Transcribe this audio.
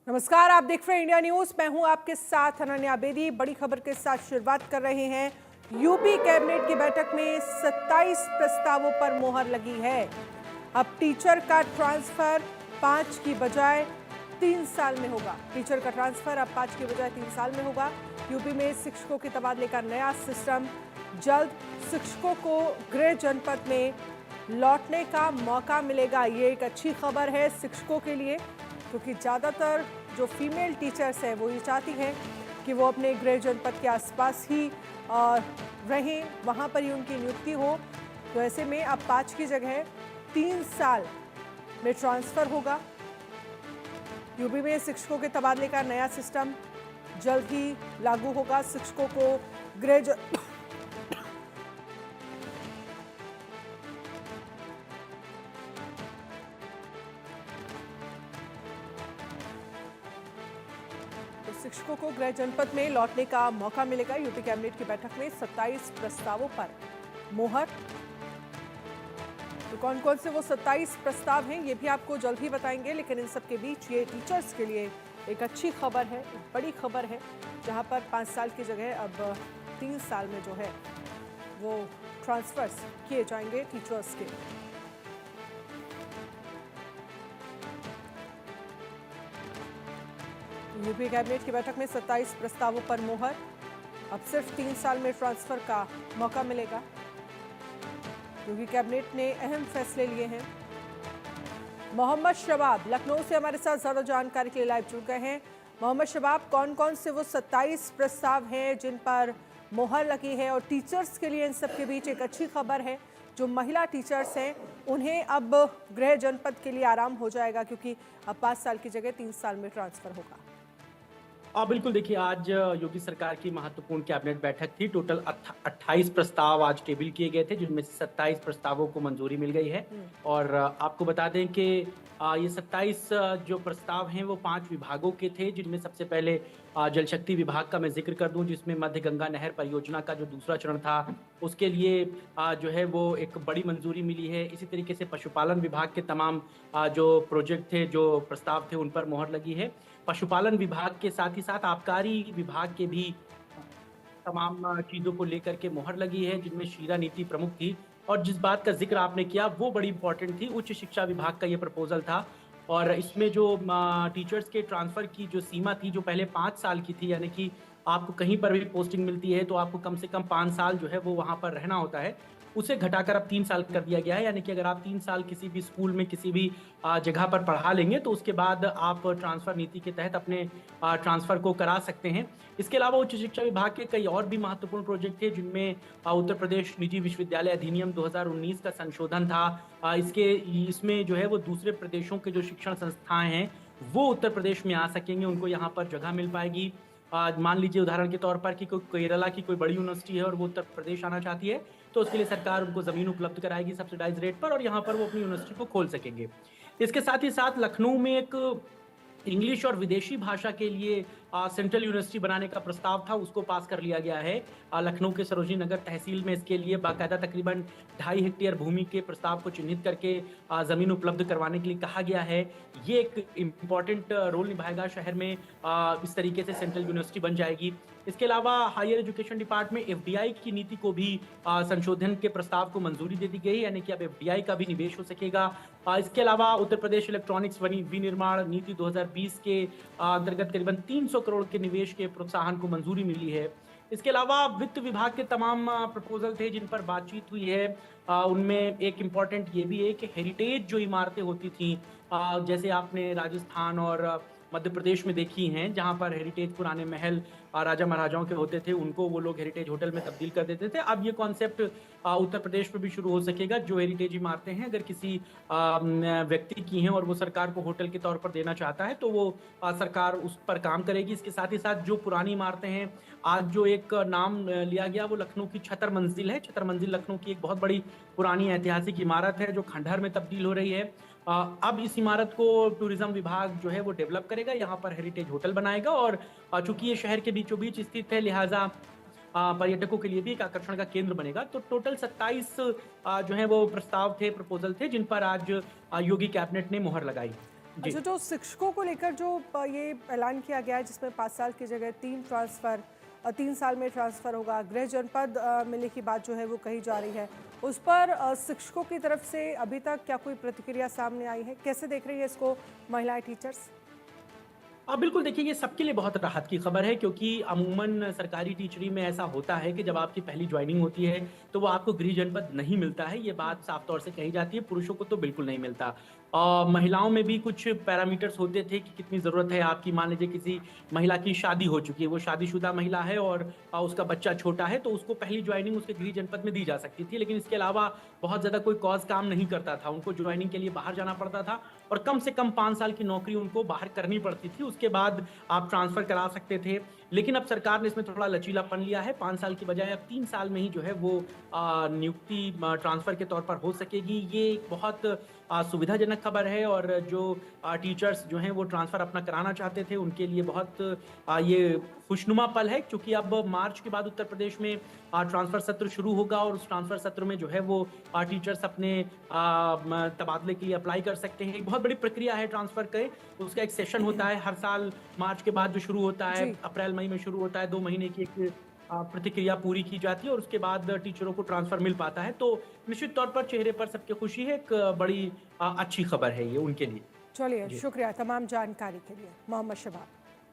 नमस्कार, आप देख रहे हैं इंडिया न्यूज। मैं हूं आपके साथ अनन्या बेदी। बड़ी खबर के साथ शुरुआत कर रहे हैं। यूपी कैबिनेट की बैठक में 27 प्रस्तावों पर मोहर लगी है। अब टीचर का ट्रांसफर 5 की बजाय 3 साल में होगा। टीचर का ट्रांसफर अब 5 की बजाय 3 साल में होगा। यूपी में शिक्षकों के तबादले का नया सिस्टम। जल्द शिक्षकों को गृह जनपद में लौटने का मौका मिलेगा। ये एक अच्छी खबर है शिक्षकों के लिए, क्योंकि ज़्यादातर जो फीमेल टीचर्स हैं वो ये चाहती हैं कि वो अपने गृह जनपद के आसपास ही रहें, वहाँ पर ही उनकी नियुक्ति हो। तो ऐसे में अब 5 की जगह 3 साल में ट्रांसफ़र होगा। यूपी में शिक्षकों के तबादले का नया सिस्टम जल्द ही लागू होगा। शिक्षकों को गृह शिक्षकों को गृह जनपद में लौटने का मौका मिलेगा। यूपी कैबिनेट की बैठक में 27 प्रस्तावों पर मोहर। तो कौन कौन से वो 27 प्रस्ताव हैं ये भी आपको जल्द ही बताएंगे, लेकिन इन सब के बीच ये टीचर्स के लिए एक अच्छी खबर है, एक बड़ी खबर है, जहां पर 5 साल की जगह अब 3 साल में जो है वो ट्रांसफर्स किए जाएंगे टीचर्स के। यूपी कैबिनेट की बैठक में 27 प्रस्तावों पर मोहर। अब सिर्फ 3 साल में ट्रांसफर का मौका मिलेगा। यूपी कैबिनेट ने अहम फैसले लिए हैं। मोहम्मद शबाब लखनऊ से हमारे साथ ज्यादा जानकारी के लिए लाइव जुड़ गए हैं। मोहम्मद शबाब, कौन कौन से वो 27 प्रस्ताव हैं जिन पर मोहर लगी है? और टीचर्स के लिए इन सब के बीच एक अच्छी खबर है, जो महिला टीचर्स हैं उन्हें अब गृह जनपद के लिए आराम हो जाएगा, क्योंकि अब 5 साल की जगह 3 साल में ट्रांसफर होगा। बिल्कुल, देखिए आज योगी सरकार की महत्वपूर्ण कैबिनेट बैठक थी। टोटल 28 प्रस्ताव आज टेबल किए गए थे, जिनमें से 27 प्रस्तावों को मंजूरी मिल गई है। और आपको बता दें कि ये 27 जो प्रस्ताव हैं वो 5 विभागों के थे, जिनमें सबसे पहले जल शक्ति विभाग का मैं जिक्र कर दूं, जिसमें मध्य गंगा नहर परियोजना का जो दूसरा चरण था उसके लिए जो है वो एक बड़ी मंजूरी मिली है। इसी तरीके से पशुपालन विभाग के तमाम जो प्रोजेक्ट थे, जो प्रस्ताव थे, उन पर मोहर लगी है। पशुपालन विभाग के साथ ही साथ आबकारी विभाग के भी तमाम चीजों को लेकर के मोहर लगी है, जिनमें शीरा नीति प्रमुख थी। और जिस बात का जिक्र आपने किया वो बड़ी इंपॉर्टेंट थी, उच्च शिक्षा विभाग का ये प्रपोजल था। और इसमें जो टीचर्स के ट्रांसफर की जो सीमा थी, जो पहले 5 साल की थी, यानी कि आपको कहीं पर भी पोस्टिंग मिलती है तो आपको कम से कम 5 साल जो है वो वहां पर रहना होता है, उसे घटाकर अब 3 साल कर दिया गया है। यानी कि अगर आप 3 साल किसी भी स्कूल में किसी भी जगह पर पढ़ा लेंगे तो उसके बाद आप ट्रांसफर नीति के तहत अपने ट्रांसफर को करा सकते हैं। इसके अलावा उच्च शिक्षा विभाग के कई और भी महत्वपूर्ण प्रोजेक्ट थे, जिनमें उत्तर प्रदेश निजी विश्वविद्यालय अधिनियम 2019 का संशोधन था। इसमें जो है वो दूसरे प्रदेशों के जो शिक्षण संस्थाएं हैं वो उत्तर प्रदेश में आ सकेंगे, उनको यहाँ पर जगह मिल पाएगी। मान लीजिए उदाहरण के तौर पर कि कोई केरला की कोई बड़ी यूनिवर्सिटी है और वो उत्तर प्रदेश आना चाहती है, तो उसके लिए सरकार उनको जमीन उपलब्ध कराएगी सब्सिडाइज रेट पर, और यहाँ पर वो अपनी यूनिवर्सिटी को खोल सकेंगे। इसके साथ ही साथ लखनऊ में एक इंग्लिश और विदेशी भाषा के लिए सेंट्रल यूनिवर्सिटी बनाने का प्रस्ताव था, उसको पास कर लिया गया है। लखनऊ के सरोजनी नगर तहसील में इसके लिए बाकायदा तकरीबन 2.5 हेक्टेयर भूमि के प्रस्ताव को चिन्हित करके जमीन उपलब्ध करवाने के लिए कहा गया है। ये एक इम्पॉर्टेंट रोल निभाएगा शहर में। इस तरीके से सेंट्रल यूनिवर्सिटी बन जाएगी। इसके अलावा हायर एजुकेशन डिपार्टमेंट एफडीआई की नीति को भी संशोधन के प्रस्ताव को मंजूरी दे दी गई, यानी कि अब एफडीआई का भी निवेश हो सकेगा। इसके अलावा उत्तर प्रदेश इलेक्ट्रॉनिक्स विनिर्माण नीति 2020 के अंतर्गत करीबन 300 करोड़ के निवेश के प्रोत्साहन को मंजूरी मिली है। इसके अलावा वित्त विभाग के तमाम प्रपोजल थे जिन पर बातचीत हुई है। उनमें एक इम्पॉर्टेंट ये भी है कि हेरिटेज जो इमारतें होती थी, जैसे आपने राजस्थान और मध्य प्रदेश में देखी हैं, जहां पर हेरिटेज पुराने महल राजा महाराजाओं के होते थे, उनको वो लोग हेरिटेज होटल में तब्दील कर देते थे। अब ये कॉन्सेप्ट उत्तर प्रदेश में भी शुरू हो सकेगा। जो हेरिटेज इमारतें हैं अगर किसी व्यक्ति की हैं और वो सरकार को होटल के तौर पर देना चाहता है तो वो सरकार उस पर काम करेगी। इसके साथ ही साथ जो पुरानी इमारतें हैं, आज जो एक नाम लिया गया वो लखनऊ की छतर मंजिल है। छतर मंजिल लखनऊ की एक बहुत बड़ी पुरानी ऐतिहासिक इमारत है जो खंडहर में तब्दील हो रही है। अब इस इमारत को टूरिज्म विभाग जो है वो डेवलप करेगा, यहाँ पर हेरिटेज होटल बनाएगा। और चूंकि ये शहर के बीचों बीच स्थित है, लिहाजा पर्यटकों के लिए भी एक आकर्षण का केंद्र बनेगा। तो टोटल 27 जो है वो प्रस्ताव थे, प्रपोजल थे, जिन पर आज योगी कैबिनेट ने मोहर लगाई। जी। अच्छा, जो शिक्षकों को लेकर जो ये ऐलान किया गया है जिसमें 5 साल की जगह 3 साल में ट्रांसफ़र होगा, गृह जनपद मिलने की बात जो है वो कही जा रही है, उस पर शिक्षकों की तरफ से अभी तक क्या कोई प्रतिक्रिया सामने आई है? कैसे देख रही है इसको महिलाएं टीचर्स? बिल्कुल देखिए, ये सबके लिए बहुत राहत की खबर है क्योंकि अमूमन सरकारी टीचरी में ऐसा होता है कि जब आपकी पहली जॉइनिंग होती है तो वो आपको गृह जनपद नहीं मिलता है। ये बात साफ तौर से कही जाती है, पुरुषों को तो बिल्कुल नहीं मिलता। महिलाओं में भी कुछ पैरामीटर्स होते थे कि कितनी ज़रूरत है आपकी। मान लीजिए किसी महिला की शादी हो चुकी है, वो शादीशुदा महिला है और उसका बच्चा छोटा है, तो उसको पहली जॉइनिंग उसके गृह जनपद में दी जा सकती थी। लेकिन इसके अलावा बहुत ज़्यादा कोई कॉज़ काम नहीं करता था। उनको जॉइनिंग के लिए बाहर जाना पड़ता था और कम से कम 5 साल की नौकरी उनको बाहर करनी पड़ती थी। उसके बाद आप ट्रांसफ़र करा सकते थे। लेकिन अब सरकार ने इसमें थोड़ा लचीलापन लिया है। 5 साल की बजाय अब 3 साल में ही जो है वो नियुक्ति ट्रांसफ़र के तौर पर हो सकेगी। ये एक बहुत सुविधाजनक खबर है और जो टीचर्स जो हैं वो ट्रांसफ़र अपना कराना चाहते थे, उनके लिए बहुत ये खुशनुमा पल है क्योंकि अब मार्च के बाद उत्तर प्रदेश में ट्रांसफ़र सत्र शुरू होगा और उस ट्रांसफ़र सत्र में जो है वो टीचर्स अपने तबादले के लिए अप्लाई कर सकते हैं। एक बहुत बड़ी प्रक्रिया है ट्रांसफ़र के, उसका एक सेशन होता है हर साल मार्च के बाद जो शुरू होता है, जी। अप्रैल-मई में शुरू होता है, 2 महीने की एक प्रतिक्रिया पूरी की जाती है और उसके बाद टीचरों को ट्रांसफ़र मिल पाता है। तो निश्चित तौर पर चेहरे पर सबकी खुशी है, एक बड़ी अच्छी खबर है ये उनके लिए। चलिए, जी। शुक्रिया तमाम जानकारी के लिए, मोहम्मद शबाब।